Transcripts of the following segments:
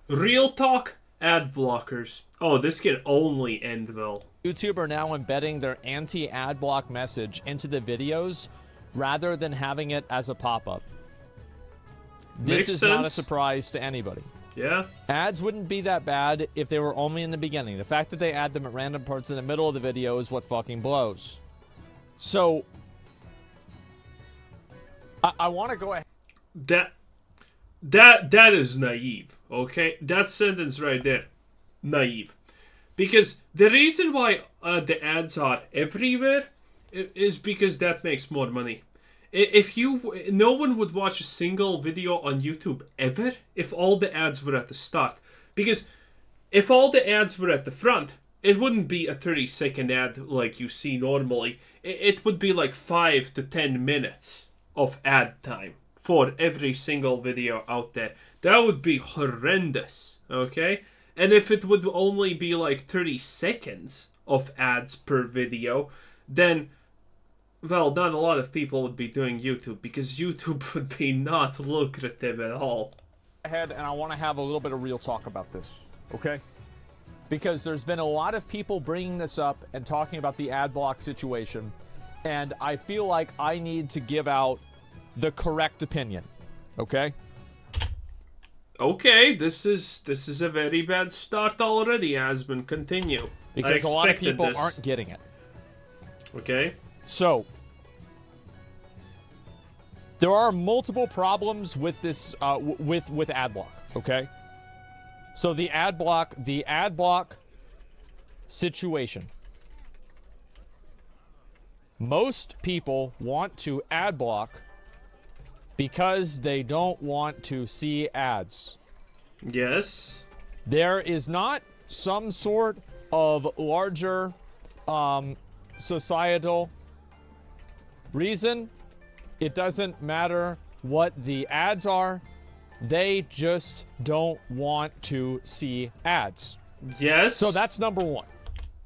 Real talk, ad blockers. Oh, this can only end well. YouTube are now embedding their anti-ad block message into the videos rather than having it as a pop-up. This is not a surprise to anybody. Yeah. Ads wouldn't be that bad if they were only in the beginning. The fact that they add them at random parts in the middle of the video is what fucking blows. So, I want to go ahead. That is naive, okay? That sentence right there, naive. Because the reason why the ads are everywhere is because that makes more money. No one would watch a single video on YouTube ever if all the ads were at the start. Because if all the ads were at the front, it wouldn't be a 30-second ad like you see normally. It would be like 5 to 10 minutes of ad time for every single video out there. That would be horrendous, okay? And if it would only be like 30 seconds of ads per video, then, well, not a lot of people would be doing YouTube because YouTube would be not lucrative at all. Ahead, and I want to have a little bit of real talk about this, okay? Because there's been a lot of people bringing this up and talking about the ad block situation, and I feel like I need to give out the correct opinion, okay? Okay, this is a very bad start already, Asmon. Continue. Because a lot of people aren't getting it. Okay. So, there are multiple problems with this, with ad block, okay? So the ad block situation. Most people want to ad block because they don't want to see ads. Yes. There is not some sort of larger societal reason. It doesn't matter what the ads are. They just don't want to see ads. Yes. So that's number one.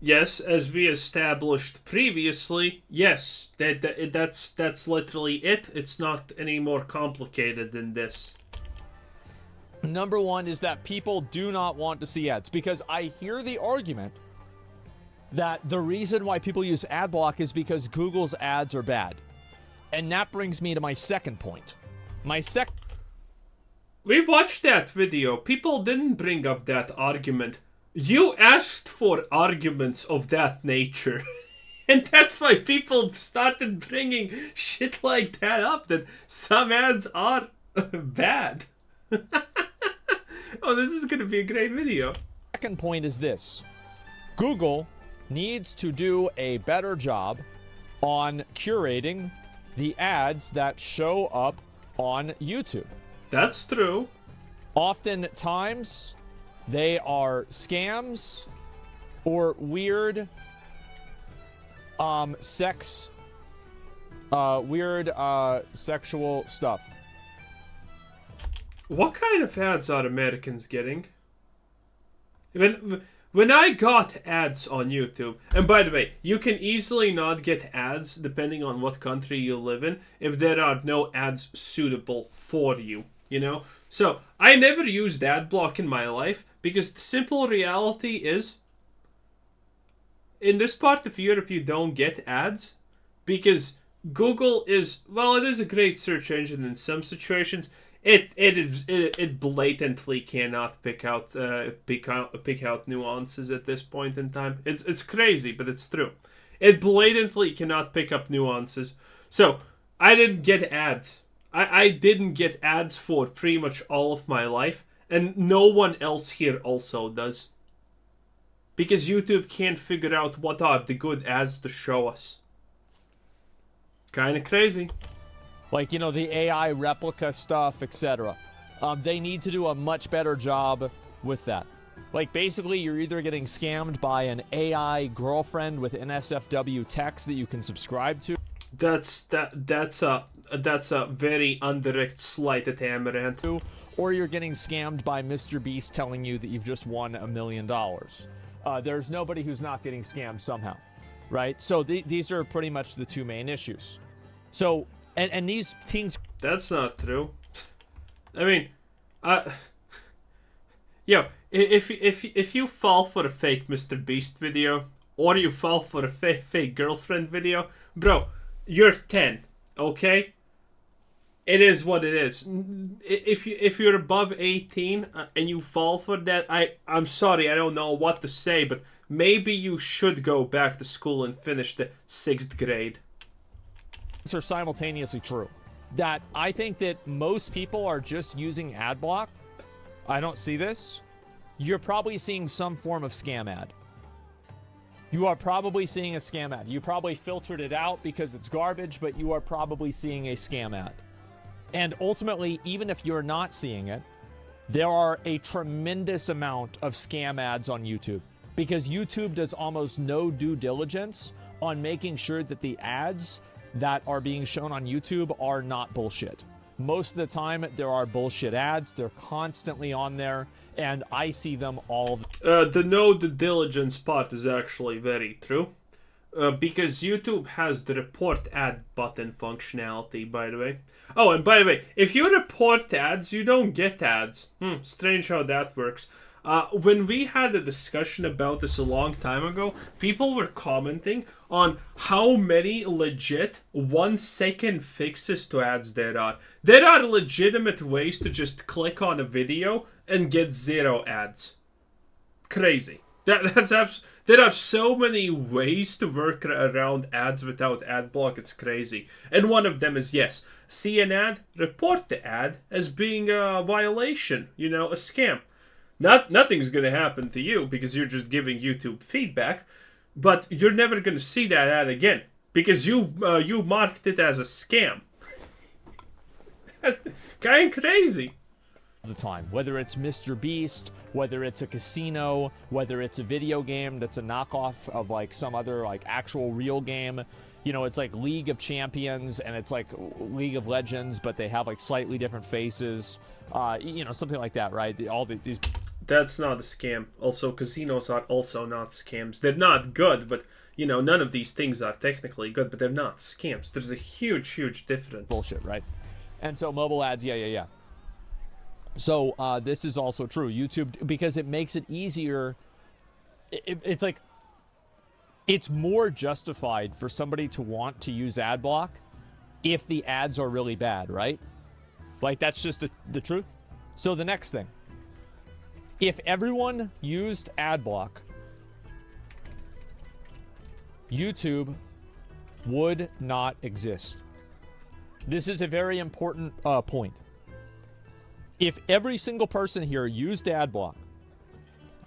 Yes, as we established previously, yes, that's literally it. It's not any more complicated than this. Number one is that people do not want to see ads, because I hear the argument that the reason why people use ad block is because Google's ads are bad. And that brings me to my second point. We watched that video. People didn't bring up that argument. You asked for arguments of that nature. And that's why people started bringing shit like that up, that some ads are bad. Oh, this is going to be a great video. Second point is this. Google needs to do a better job on curating the ads that show up on YouTube. That's true. Oftentimes, they are scams or weird sexual stuff. What kind of ads are Americans getting? When I got ads on YouTube, and by the way, you can easily not get ads depending on what country you live in if there are no ads suitable for you, you know? So, I never used ad block in my life because the simple reality is, in this part of Europe you don't get ads because Google is, well, it is a great search engine in some situations. It blatantly cannot pick out nuances at this point in time. It's crazy, but it's true. It blatantly cannot pick up nuances. So I didn't get ads. I didn't get ads for pretty much all of my life, and no one else here also does. Because YouTube can't figure out what are the good ads to show us. Kinda crazy. Like, you know, the AI replica stuff, etc. They need to do a much better job with that. Like, basically, you're either getting scammed by an AI girlfriend with NSFW text that you can subscribe to. That's a very indirect slight at Amaranth. Or you're getting scammed by Mr. Beast telling you that you've just won $1 million. There's nobody who's not getting scammed somehow, right? So these are pretty much the two main issues. So, and these things... That's not true. I mean, Yo, if you fall for a fake Mr. Beast video, or you fall for a fake girlfriend video, bro, you're 10, okay? It is what it is. If you're above 18 and you fall for that, I'm sorry, I don't know what to say, but maybe you should go back to school and finish the 6th grade. Are simultaneously true. That I think that most people are just using ad block. I don't see this. You're probably seeing some form of scam ad. You are probably seeing a scam ad. You probably filtered it out because it's garbage, but you are probably seeing a scam ad. And ultimately, even if you're not seeing it, there are a tremendous amount of scam ads on YouTube because YouTube does almost no due diligence on making sure that the ads that are being shown on YouTube are not bullshit. Most of the time, there are bullshit ads. They're constantly on there, and I see them all. The no due diligence part is actually very true. Because YouTube has the report ad button functionality, by the way. Oh, and by the way, if you report ads, you don't get ads. Strange how that works. When we had a discussion about this a long time ago, people were commenting on how many legit 1-second fixes to ads there are. There are legitimate ways to just click on a video and get 0 ads. Crazy. There are so many ways to work around ads without ad block, it's crazy. And one of them is, yes, see an ad, report the ad as being a violation, a scam. Nothing's going to happen to you because you're just giving YouTube feedback, but you're never going to see that ad again because you marked it as a scam. Kind of crazy. The time, whether it's Mr. Beast, whether it's a casino, whether it's a video game that's a knockoff of like some other like actual real game. It's like League of Champions and it's like League of Legends, but they have like slightly different faces. Something like that, right? All these. That's not a scam. Also, casinos are also not scams. They're not good, but none of these things are technically good, but they're not scams. There's a huge difference. Bullshit, right? And so mobile ads, yeah. So this is also true. YouTube, because it makes it easier. It's like, it's more justified for somebody to want to use ad block if the ads are really bad, right? Like, that's just the truth. So the next thing, if everyone used ad block, YouTube would not exist. This is a very important point. If every single person here used ad block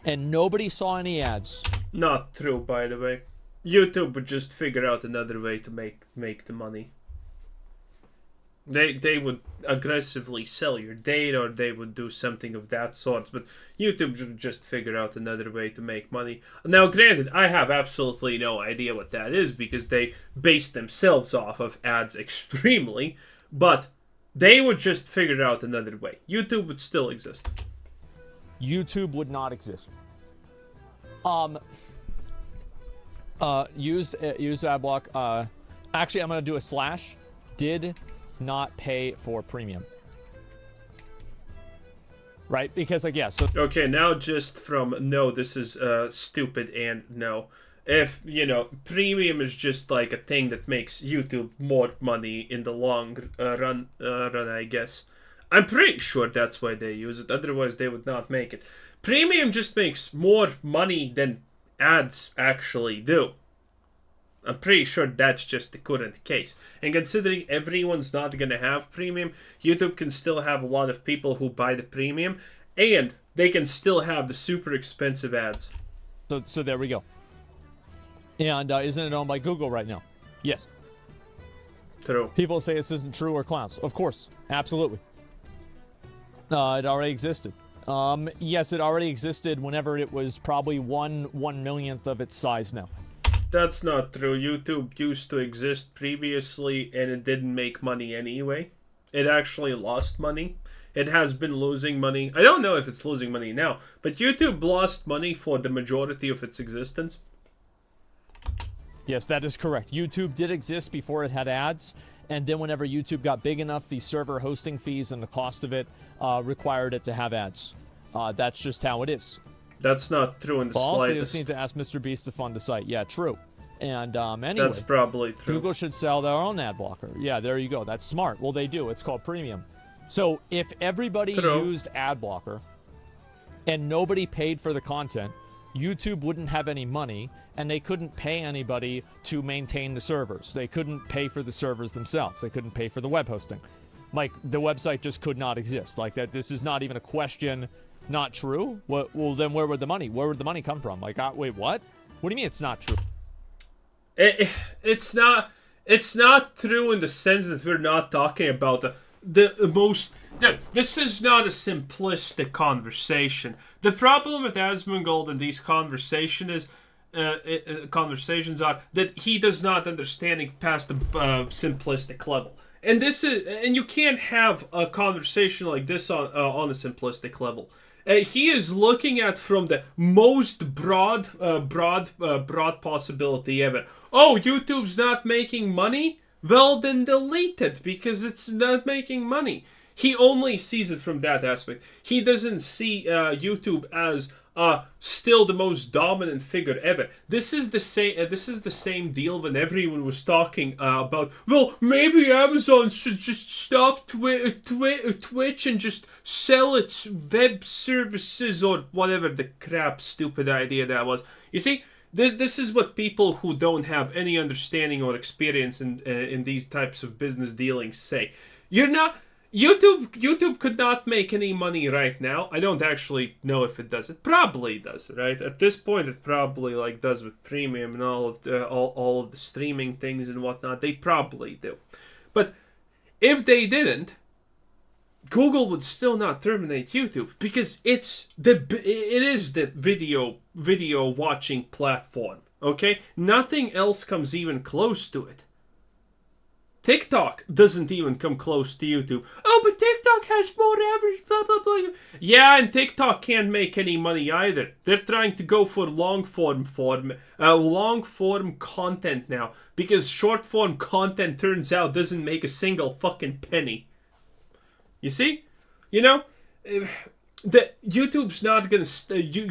and nobody saw any ads. Not true, by the way. YouTube would just figure out another way to make the money. They would aggressively sell your data, or they would do something of that sort, but YouTube would just figure out another way to make money. Now, granted, I have absolutely no idea what that is because they base themselves off of ads extremely, but they would just figure out another way. YouTube would still exist. YouTube would not exist. Use ad block. Actually, I'm gonna do a slash. Did not pay for premium. Right? Because like, yeah, so okay, now just from no, this is stupid, and no. If, premium is just like a thing that makes YouTube more money in the long run, I guess. I'm pretty sure that's why they use it, otherwise they would not make it. Premium just makes more money than ads actually do. I'm pretty sure that's just the current case. And considering everyone's not going to have premium, YouTube can still have a lot of people who buy the premium, and they can still have the super expensive ads. So there we go. And isn't it owned by Google right now? Yes. True. People say this isn't true or clowns. Of course. Absolutely. It already existed. Yes, it already existed whenever it was probably 1/millionth of its size now. That's not true. YouTube used to exist previously and it didn't make money anyway. It actually lost money. It has been losing money. I don't know if it's losing money now, but YouTube lost money for the majority of its existence. Yes, that is correct. YouTube did exist before it had ads, and then whenever YouTube got big enough, the server hosting fees and the cost of it required it to have ads. That's just how it is. That's not true in the Also, you slightest. just need to ask Mr. Beast to fund the site. Yeah, true. And anyway, That's probably true. Google should sell their own ad blocker. Yeah, there you go. That's smart. Well, they do. It's called premium. So if everybody used ad blocker and nobody paid for the content, YouTube wouldn't have any money, and they couldn't pay anybody to maintain the servers. They couldn't pay for the servers themselves. They couldn't pay for the web hosting. Like, the website just could not exist. Like, that. This is not even a question. Not true? Well, then where would the money? Where would the money come from? Like, wait, what? What do you mean it's not true? It's not. It's not true in the sense that we're not talking about the most. This is not a simplistic conversation. The problem with Asmongold and these conversations are that he does not understanding past the simplistic level. And you can't have a conversation like this on a simplistic level. He is looking at from the most broad possibility ever. Oh, YouTube's not making money? Well, then delete it because it's not making money. He only sees it from that aspect. He doesn't see YouTube as still the most dominant figure ever. This is the same deal when everyone was talking about. Well, maybe Amazon should just stop Twitch and just sell its web services or whatever the crap stupid idea that was. You see, this is what people who don't have any understanding or experience in these types of business dealings say. You're not. YouTube could not make any money right now. I don't actually know if it does. It probably does, right? At this point, it probably like does with premium and all of the streaming things and whatnot. They probably do. But if they didn't, Google would still not terminate YouTube because it is the video watching platform. Okay, nothing else comes even close to it. TikTok doesn't even come close to YouTube. Oh, but TikTok has more average, blah, blah, blah. Yeah, and TikTok can't make any money either. They're trying to go for long-form content now. Because short-form content, turns out, doesn't make a single fucking penny. You see? You know? YouTube's not gonna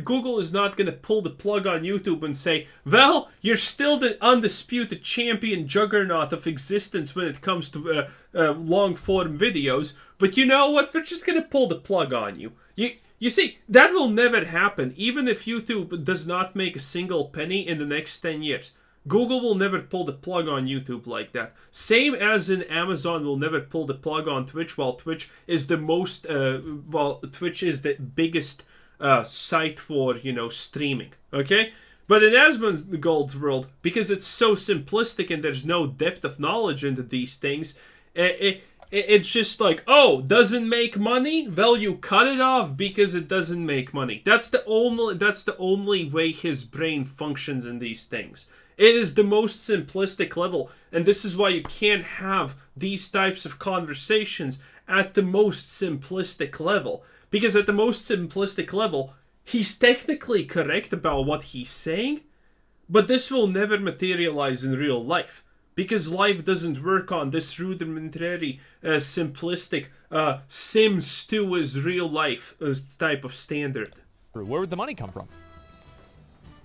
Google is not gonna pull the plug on YouTube and say, well, you're still the undisputed champion juggernaut of existence when it comes to long form videos, but you know what, we're just gonna pull the plug on you. You see, that will never happen. Even if YouTube does not make a single penny in the next 10 years, Google will never pull the plug on YouTube like that. Same as in Amazon will never pull the plug on Twitch, while Twitch is the Twitch is the biggest site for, streaming. Okay? But in Asmongold's world, because it's so simplistic and there's no depth of knowledge into these things, it's just like, oh, doesn't make money? Well, you cut it off because it doesn't make money. That's the only way his brain functions in these things. It is the most simplistic level, and this is why you can't have these types of conversations at the most simplistic level. Because at the most simplistic level, he's technically correct about what he's saying, but this will never materialize in real life. Because life doesn't work on this rudimentary, simplistic, Sims 2 is real life type of standard. Where would the money come from?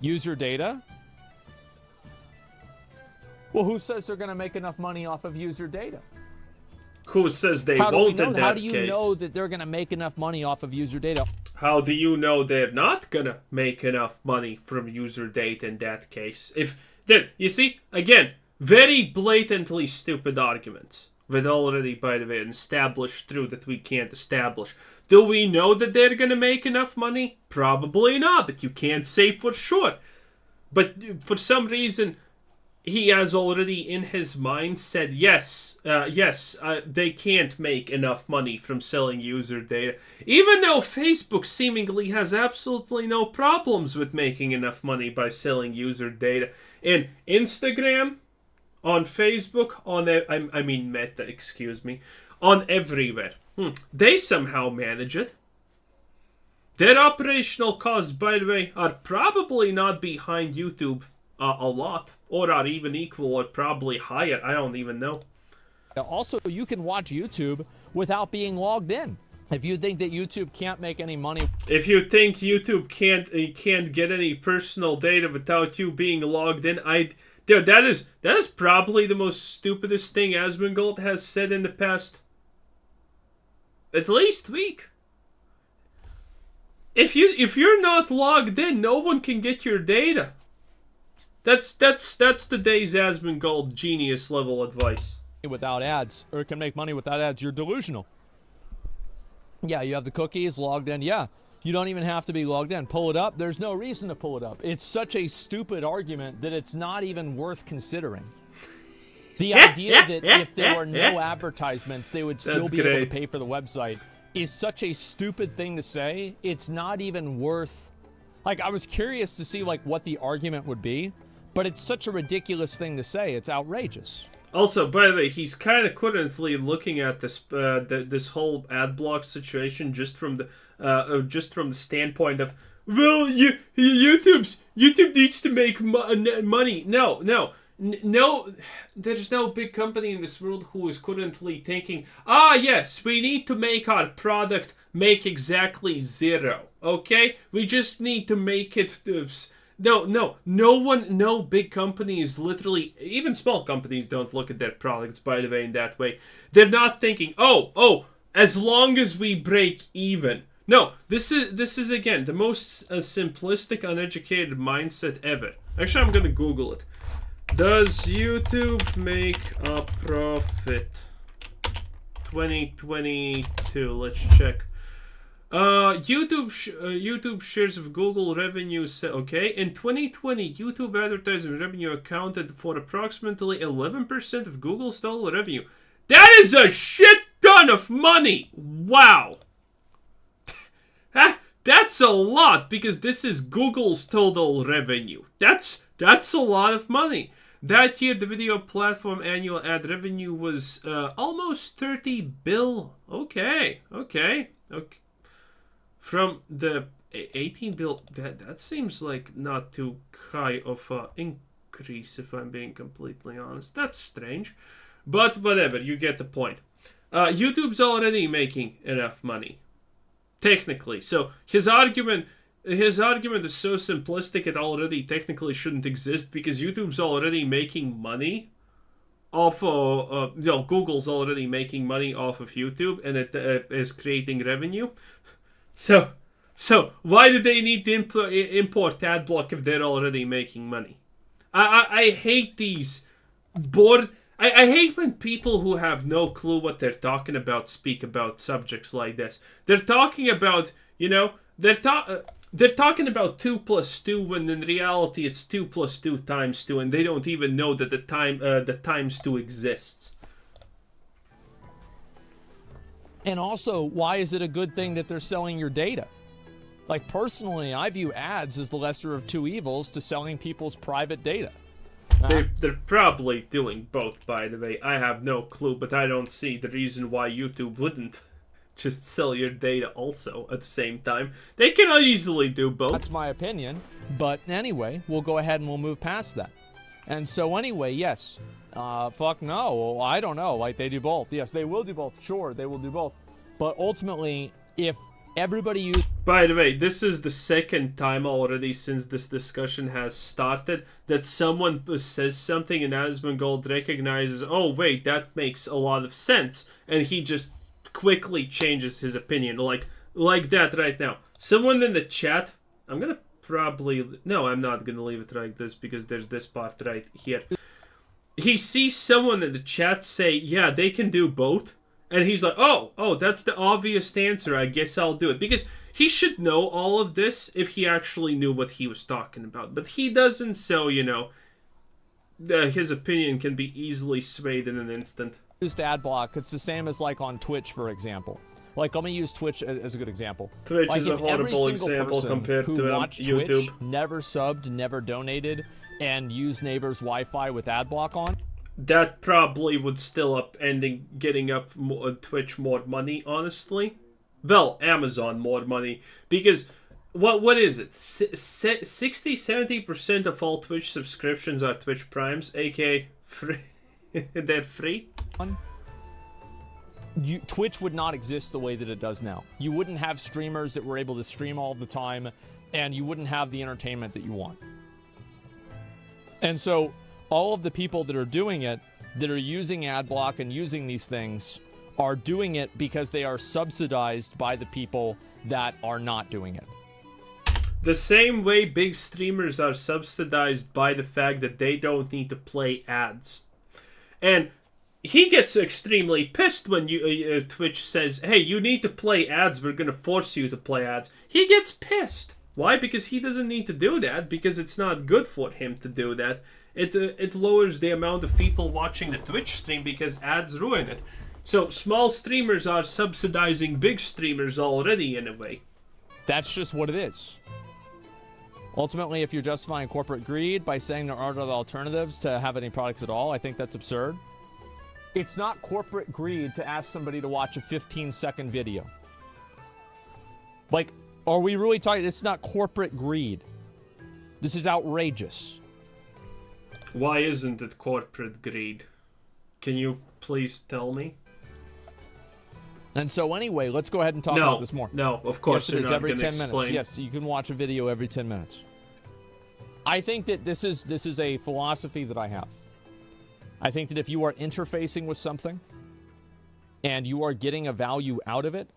User data? Well, who says they're going to make enough money off of user data? Who says they won't in that case? How do you know that they're going to make enough money off of user data? How do you know they're not going to make enough money from user data in that case? You see, again, very blatantly stupid arguments. With already, by the way, an established truth that we can't establish. Do we know that they're going to make enough money? Probably not, but you can't say for sure. But for some reason, he has already in his mind said yes, they can't make enough money from selling user data. Even though Facebook seemingly has absolutely no problems with making enough money by selling user data. And Instagram, on Facebook, Meta, excuse me, on everywhere. They somehow manage it. Their operational costs, by the way, are probably not behind YouTube a lot, or are even equal, or probably higher. I don't even know. Also, you can watch YouTube without being logged in. If you think that YouTube can't make any money, if you think YouTube can't get any personal data without you being logged in, dude, that is probably the most stupidest thing Asmongold has said in the past at least week. If you're not logged in, no one can get your data. That's today's Asmongold genius level advice. without ads, or can make money without ads, you're delusional. Yeah, you have the cookies logged in. Yeah, you don't even have to be logged in. Pull it up. There's no reason to pull it up. It's such a stupid argument that it's not even worth considering. The idea that if there were no advertisements, they would still be able to pay for the website is such a stupid thing to say. It's not even worth... Like, I was curious to see, like, what the argument would be, but it's such a ridiculous thing to say. It's outrageous. Also, by the way, he's kind of currently looking at this this whole ad block situation just from the standpoint of, well, YouTube needs to make money. No, there's no big company in this world who is currently thinking, yes, we need to make our product make exactly zero. Okay, we just need to make it. No big companies, literally, even small companies don't look at their products, by the way, in that way. They're not thinking, as long as we break even. No, this is again, the most simplistic, uneducated mindset ever. Actually, I'm gonna Google it. Does YouTube make a profit? 2022, let's check. YouTube shares of Google revenue. Okay, in 2020, YouTube advertising revenue accounted for approximately 11% of Google's total revenue. That is a shit ton of money. Wow, that's a lot, because this is Google's total revenue. That's a lot of money. That year, the video platform annual ad revenue was almost 30 bill. Okay. From the 18 bill, that seems like not too high of an increase, if I'm being completely honest. That's strange. But whatever, you get the point. YouTube's already making enough money, technically. So his argument is so simplistic it already technically shouldn't exist, because YouTube's already making money off Google's already making money off of YouTube, and it is creating revenue. So why do they need to import ad block if they're already making money? I hate these I hate when people who have no clue what they're talking about speak about subjects like this. They're talking about, they're talking about 2 + 2 when in reality it's 2 + 2 × 2, and they don't even know that the times 2 exists. And also, why is it a good thing that they're selling your data? Like, personally, I view ads as the lesser of two evils to selling people's private data. They're probably doing both, by the way. I have no clue, but I don't see the reason why YouTube wouldn't just sell your data also at the same time. They can easily do both. That's my opinion. But anyway, we'll go ahead and we'll move past that. And so anyway, yes. Fuck no. Well, I don't know. Like, they do both. Yes, they will do both. Sure, they will do both. But ultimately, if everybody uses... By the way, this is the second time already since this discussion has started that someone says something and Asmongold recognizes, oh wait, that makes a lot of sense, and he just quickly changes his opinion, like that right now. Someone in the chat, I'm not gonna leave it like this, because there's this part right here. He sees someone in the chat say, yeah, they can do both. And he's like, oh, that's the obvious answer. I guess I'll do it. Because he should know all of this if he actually knew what he was talking about. But he doesn't, so, his opinion can be easily swayed in an instant. Used ad block. It's the same as, like, on Twitch, for example. Like, let me use Twitch as a good example. Twitch is a horrible example compared to YouTube. Twitch, never subbed, never donated, and used neighbor's Wi-Fi with ad block on, that probably would still getting Twitch more money, honestly. Well, Amazon more money, because what is it? 60-70% of all Twitch subscriptions are Twitch Primes, aka free. They're free. Twitch would not exist the way that it does now. You wouldn't have streamers that were able to stream all the time, and you wouldn't have the entertainment that you want. And so all of the people that are doing it, that are using AdBlock and using these things, are doing it because they are subsidized by the people that are not doing it. The same way big streamers are subsidized by the fact that they don't need to play ads. And he gets extremely pissed when Twitch says, hey, you need to play ads, we're going to force you to play ads. He gets pissed. Why? Because he doesn't need to do that, because it's not good for him to do that. It lowers the amount of people watching the Twitch stream because ads ruin it. So small streamers are subsidizing big streamers already in a way. That's just what it is. Ultimately, if you're justifying corporate greed by saying there aren't other alternatives to have any products at all, I think that's absurd. It's not corporate greed to ask somebody to watch a 15-second video. Like, are we really talking? It's not corporate greed. This is outrageous. Why isn't it corporate greed? Can you please tell me? And so anyway, let's go ahead and talk about this more. No, of course yes, you're not every going to 10 explain. minutes. Yes, you can watch a video every 10 minutes. I think that this is a philosophy that I have. I think that if you are interfacing with something and you are getting a value out of it,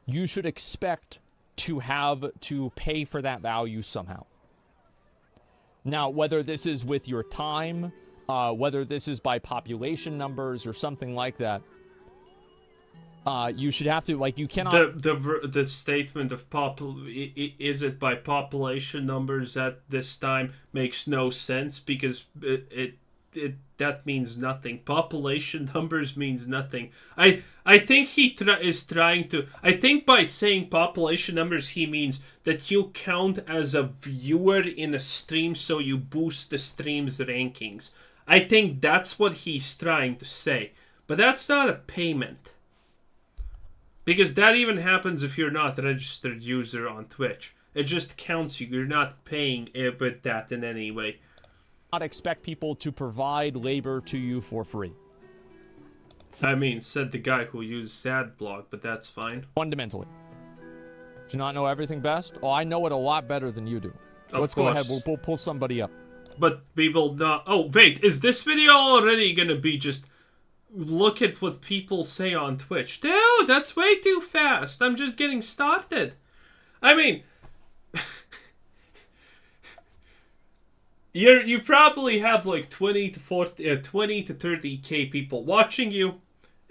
you should expect to have to pay for that value somehow. Now, whether this is with your time, whether this is by population numbers or something like that, you should have to, like, you cannot... The statement of is it by population numbers at this time makes no sense, because that means nothing. Population numbers means nothing. I think he is trying to... I think by saying population numbers, he means that you count as a viewer in a stream, so you boost the stream's rankings. I think that's what he's trying to say. But that's not a payment. Because that even happens if you're not a registered user on Twitch. It just counts you. You're not paying with that in any way. Not expect people to provide labor to you for free. I mean, said the guy who used AdBlock, but that's fine. Fundamentally. Do you not know everything best? Oh, I know it a lot better than you do. Let's go ahead. We'll pull somebody up. But we will not... Oh, wait. Is this video already going to be just... Look at what people say on Twitch? Dude, that's way too fast. I'm just getting started. I mean... You probably have like 20 to 30k people watching you,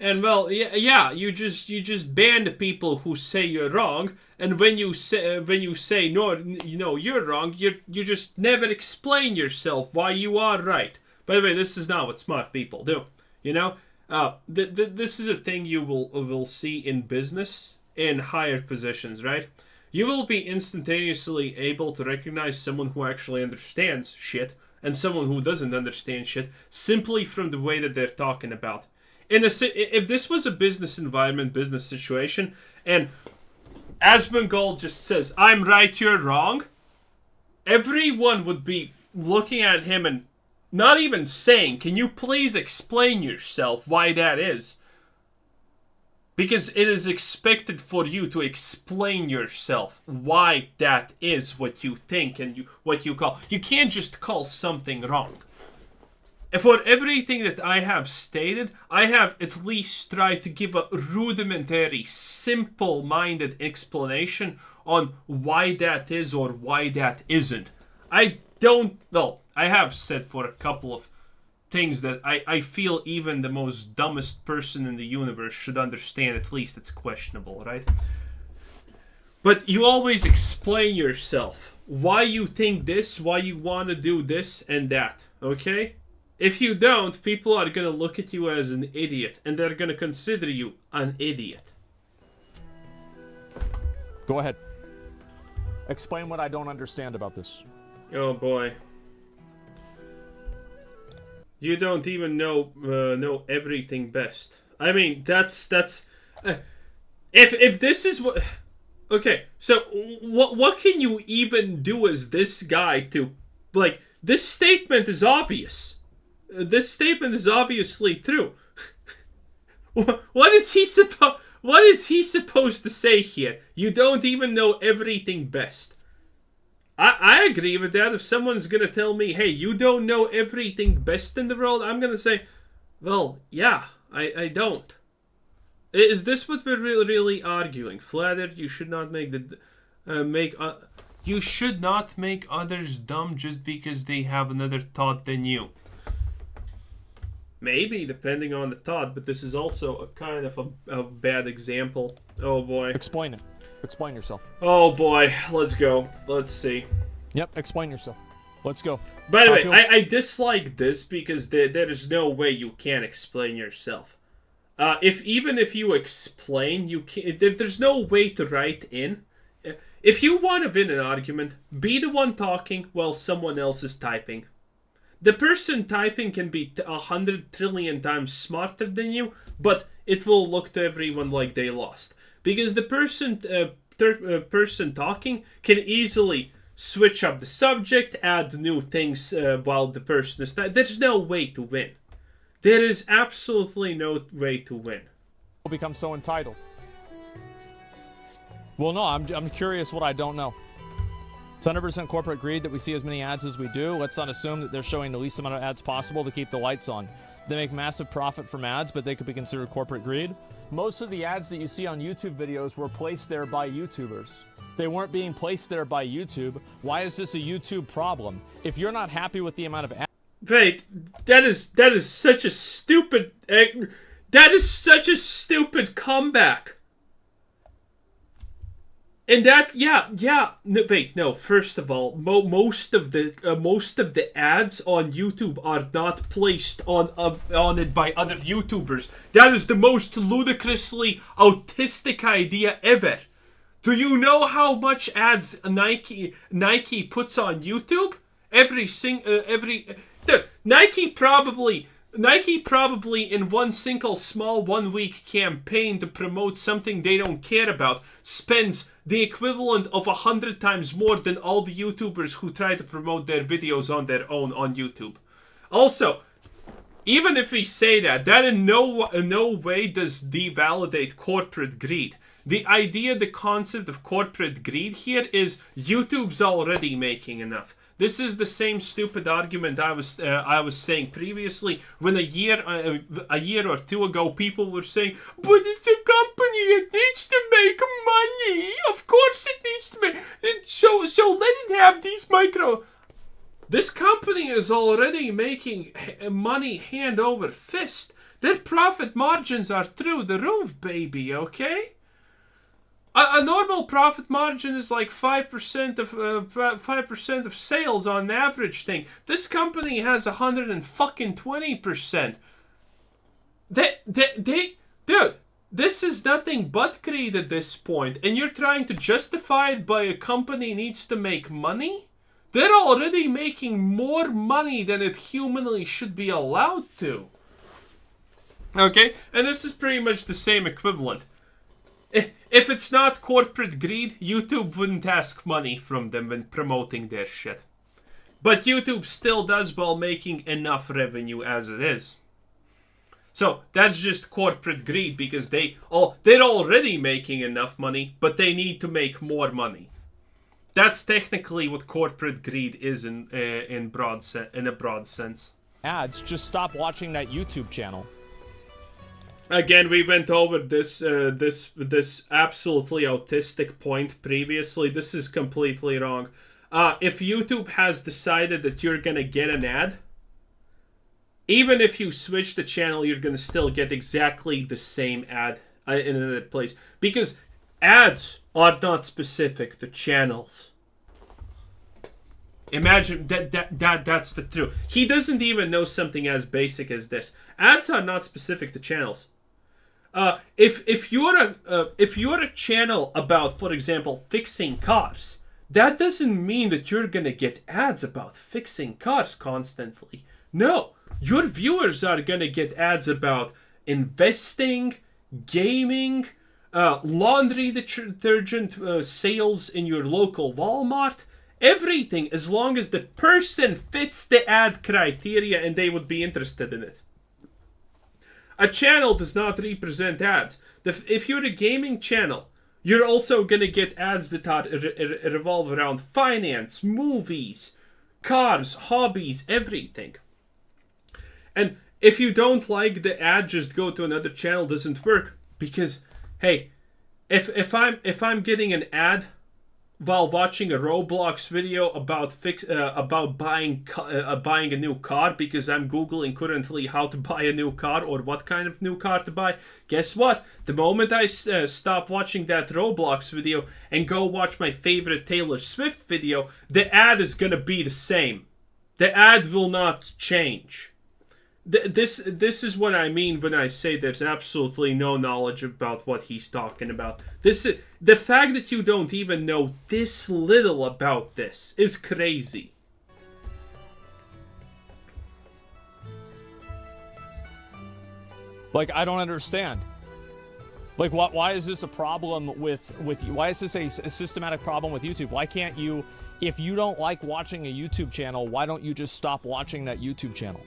and well, yeah, you just ban the people who say you're wrong, and when you say no, you're wrong, you just never explain yourself why you are right. By the way, this is not what smart people do. You know, this is a thing you will see in business in higher positions, right? You will be instantaneously able to recognize someone who actually understands shit and someone who doesn't understand shit simply from the way that they're talking about. If this was a business environment, business situation, and Asmongold just says, I'm right, you're wrong, everyone would be looking at him and not even saying, can you please explain yourself why that is? Because it is expected for you to explain yourself why that is what you think and what you call. You can't just call something wrong. For everything that I have stated, I have at least tried to give a rudimentary, simple-minded explanation on why that is or why that isn't. I have said for a couple of things that I feel even the most dumbest person in the universe should understand. At least it's questionable, right? But you always explain yourself. Why you think this, why you want to do this and that, okay? If you don't, people are going to look at you as an idiot, and they're going to consider you an idiot. Go ahead. Explain what I don't understand about this. Oh boy. You don't even know everything best. I mean, that's if this is what. Okay, so what can you even do as this guy to, like, this statement is obvious. This statement is obviously true. What is he supposed to say here? You don't even know everything best. I agree with that. If someone's gonna tell me, hey, you don't know everything best in the world, I'm gonna say, well, yeah, I don't. Is this what we're really arguing? Flat you should not make you should not make others dumb just because they have another thought than you. Maybe, depending on the thought, but this is also a kind of a bad example. Oh boy. Explain it. Explain yourself. Oh boy, let's go. Let's see. Yep, explain yourself. Let's go. By the way, I dislike this because there is no way you can explain yourself. Even if you explain, you can't. There's no way to write in. If you want to win an argument, be the one talking while someone else is typing. The person typing can be 100 trillion times smarter than you, but it will look to everyone like they lost. Because the person talking can easily switch up the subject, add new things while the person is typing. There's no way to win. There is absolutely no way to win. People become so entitled. Well, no, I'm curious what I don't know. It's 100% corporate greed that we see as many ads as we do. Let's not assume that they're showing the least amount of ads possible to keep the lights on. They make massive profit from ads, but they could be considered corporate greed. Most of the ads that you see on YouTube videos were placed there by YouTubers. They weren't being placed there by YouTube. Why is this a YouTube problem? If you're not happy with the amount of ads... Wait, that is such a stupid... that is such a stupid comeback. And that, wait, no. First of all, most of the ads on YouTube are not placed on it by other YouTubers. That is the most ludicrously autistic idea ever. Do you know how much ads Nike puts on YouTube? Nike probably in one single small 1 week campaign to promote something they don't care about spends the equivalent of 100 times more than all the YouTubers who try to promote their videos on their own on YouTube. Also, even if we say that in no way does devalidate corporate greed. The concept of corporate greed here is YouTube's already making enough. This is the same stupid argument I was saying previously when a year or two ago people were saying, but it's a company, it needs to make money. Of course it needs to make, so let it have these micro. This company is already making money hand over fist. Their profit margins are through the roof, baby, okay? A normal profit margin is like 5% of sales on average thing. This company has 120%. Dude, this is nothing but greed at this point, and you're trying to justify it by a company needs to make money? They're already making more money than it humanly should be allowed to. Okay, and this is pretty much the same equivalent. If it's not corporate greed, YouTube wouldn't ask money from them when promoting their shit. But YouTube still does while making enough revenue as it is. So that's just corporate greed because they're already making enough money, but they need to make more money. That's technically what corporate greed is in a broad sense. Ads, just stop watching that YouTube channel. Again, we went over this absolutely autistic point previously. This is completely wrong. If YouTube has decided that you're gonna get an ad, even if you switch the channel, you're gonna still get exactly the same ad in another place. Because ads are not specific to channels. Imagine that's the truth. He doesn't even know something as basic as this. Ads are not specific to channels. If you're a channel about, for example, fixing cars, that doesn't mean that you're gonna get ads about fixing cars constantly. No, your viewers are gonna get ads about investing, gaming, laundry detergent sales in your local Walmart. Everything, as long as the person fits the ad criteria and they would be interested in it. A channel does not represent ads. If you're a gaming channel, you're also going to get ads that are revolve around finance, movies, cars, hobbies, everything. And if you don't like the ad, just go to another channel. Doesn't work because, hey, if I'm getting an ad while watching a Roblox video about buying a new car because I'm googling currently how to buy a new car or what kind of new car to buy, guess what? The moment I stop watching that Roblox video and go watch my favorite Taylor Swift video, the ad is gonna be the same. The ad will not change. This is what I mean when I say there's absolutely no knowledge about what he's talking about. The fact that you don't even know this little about this is crazy. Like, I don't understand. Like, why is this a problem with you? Why is this a systematic problem with YouTube? Why can't you, if you don't like watching a YouTube channel, why don't you just stop watching that YouTube channel?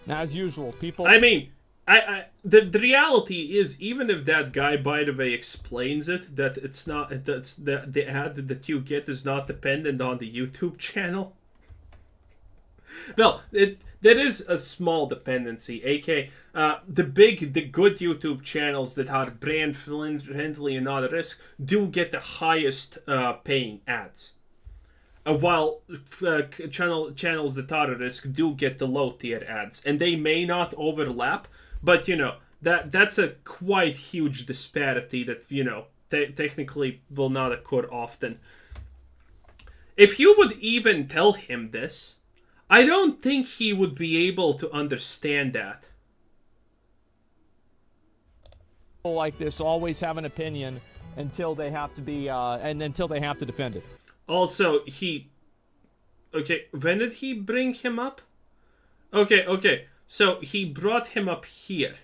Now, as usual, people... I mean, the reality is, even if that guy, by the way, explains it, that it's not, that's the ad that you get is not dependent on the YouTube channel. Well, there is a small dependency, aka the good YouTube channels that are brand friendly and not a risk do get the highest paying ads. While channels that are at risk do get the low tier ads, and they may not overlap, but you know that's a quite huge disparity that technically will not occur often. If you would even tell him this, I don't think he would be able to understand that. People like this always have an opinion until they have to be until they have to defend it. Also, okay, when did he bring him up? Okay, so he brought him up here.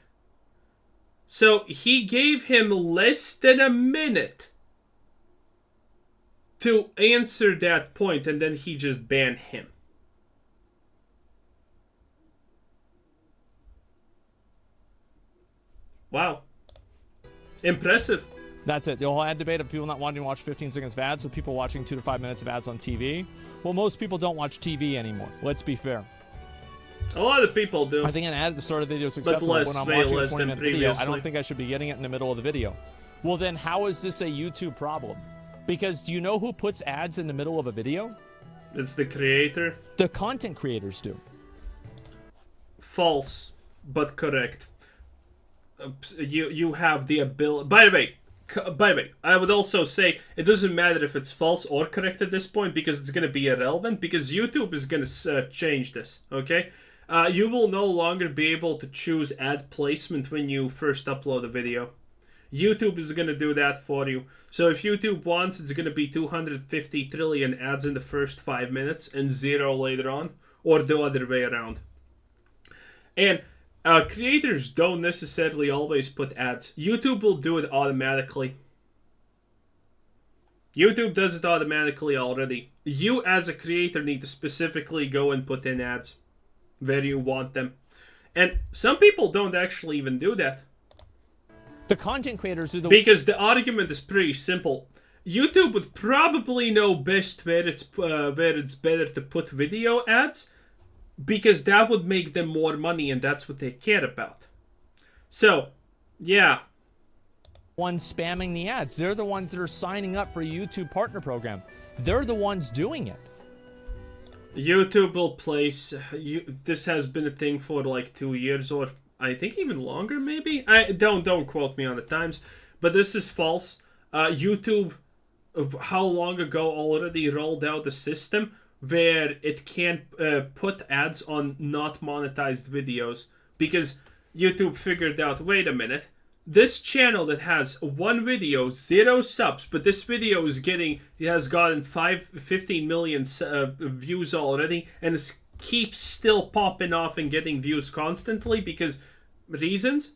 So he gave him less than a minute to answer that point, and then he just banned him. Wow. Impressive. That's it. The whole ad debate of people not wanting to watch 15 seconds of ads with people watching 2 to 5 minutes of ads on TV. Well, most people don't watch TV anymore. Let's be fair. A lot of people do. I think an ad at the start of the video is acceptable when I'm watching a 20-minute video. I don't think I should be getting it in the middle of the video. Well, then how is this a YouTube problem? Because do you know who puts ads in the middle of a video? It's the creator. The content creators do. False, but correct. You have the ability. By the way, I would also say it doesn't matter if it's false or correct at this point because it's going to be irrelevant because YouTube is going to change this, okay? You will no longer be able to choose ad placement when you first upload a video. YouTube is going to do that for you. So if YouTube wants, it's going to be 250 trillion ads in the first 5 minutes and 0 later on, or the other way around. And creators don't necessarily always put ads. YouTube will do it automatically. YouTube does it automatically already. You as a creator need to specifically go and put in ads where you want them. And some people don't actually even do that. The content creators do because the argument is pretty simple. YouTube would probably know best where it's better to put video ads, because that would make them more money, and that's what they care about. So, yeah. Ones spamming the ads. They're the ones that are signing up for a YouTube partner program. They're the ones doing it. YouTube will place... this has been a thing for like 2 years, or I think even longer, maybe? Don't quote me on the times, but this is false. YouTube, how long ago already rolled out a system where it can't put ads on not monetized videos because YouTube figured out, wait a minute, this channel that has one video, 0 subs, but this video has gotten 15 million views already, and it keeps still popping off and getting views constantly because reasons?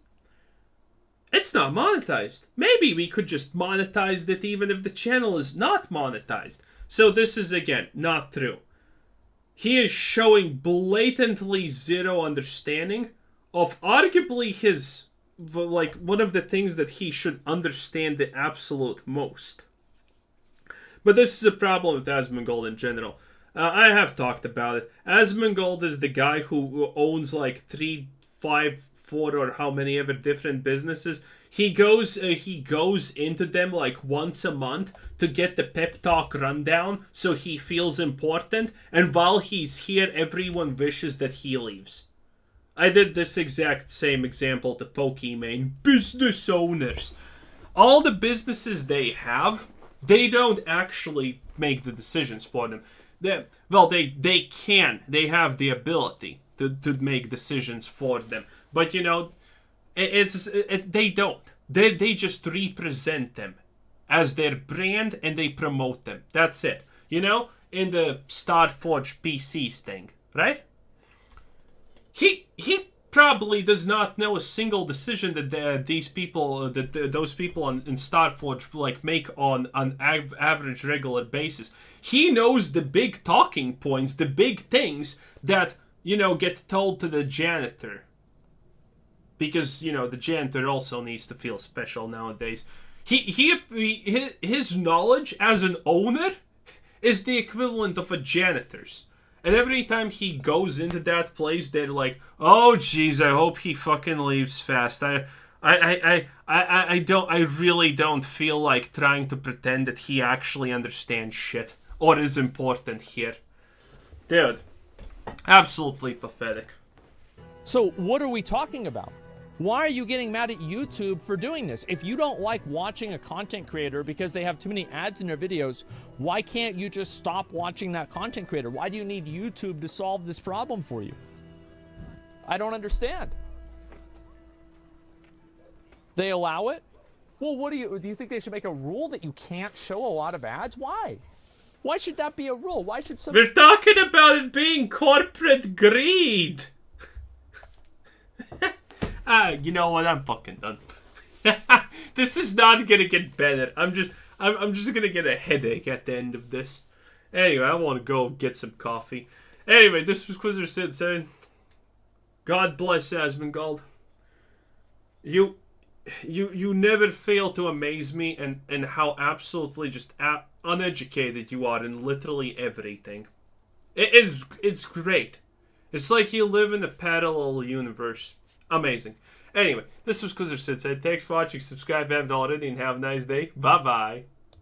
It's not monetized. Maybe we could just monetize it even if the channel is not monetized. So this is, again, not true. He is showing blatantly zero understanding of arguably his, like, one of the things that he should understand the absolute most. But this is a problem with Asmongold in general. I have talked about it. Asmongold is the guy who owns like 3, 5, 4, or how many ever different businesses. He goes into them like once a month to get the pep talk rundown, so he feels important. And while he's here, everyone wishes that he leaves. I did this exact same example to Pokemon business owners. All the businesses they have, they don't actually make the decisions for them. They can. They have the ability to make decisions for them. But, you know, they don't. They just represent them as their brand and they promote them. That's it. You know, in the Starforge PCs thing, right? He probably does not know a single decision that those people in Starforge like make on an average regular basis. He knows the big talking points, the big things that, you know, get told to the janitor. Because, you know, the janitor also needs to feel special nowadays. His knowledge as an owner is the equivalent of a janitor's. And every time he goes into that place, they're like, "Oh, jeez, I hope he fucking leaves fast." I really don't feel like trying to pretend that he actually understands shit or is important here, dude. Absolutely pathetic. So what are we talking about? Why are you getting mad at YouTube for doing this? If you don't like watching a content creator because they have too many ads in their videos, why can't you just stop watching that content creator? Why do you need YouTube to solve this problem for you? I don't understand. They allow it? Well, what do you think they should make a rule that you can't show a lot of ads? Why? Why should that be a rule? Why should some... We're talking about it being corporate greed. You know what? I'm fucking done. This is not gonna get better. I'm just gonna get a headache at the end of this. Anyway, I want to go get some coffee. Anyway, this was Quizzer Sid saying, God bless Asmongold. You never fail to amaze me and how absolutely just uneducated you are in literally everything. It's great. It's like you live in a parallel universe. Amazing. Anyway, this was Quizzer Sid said. Thanks for watching. Subscribe if you haven't already, and have a nice day. Bye-bye.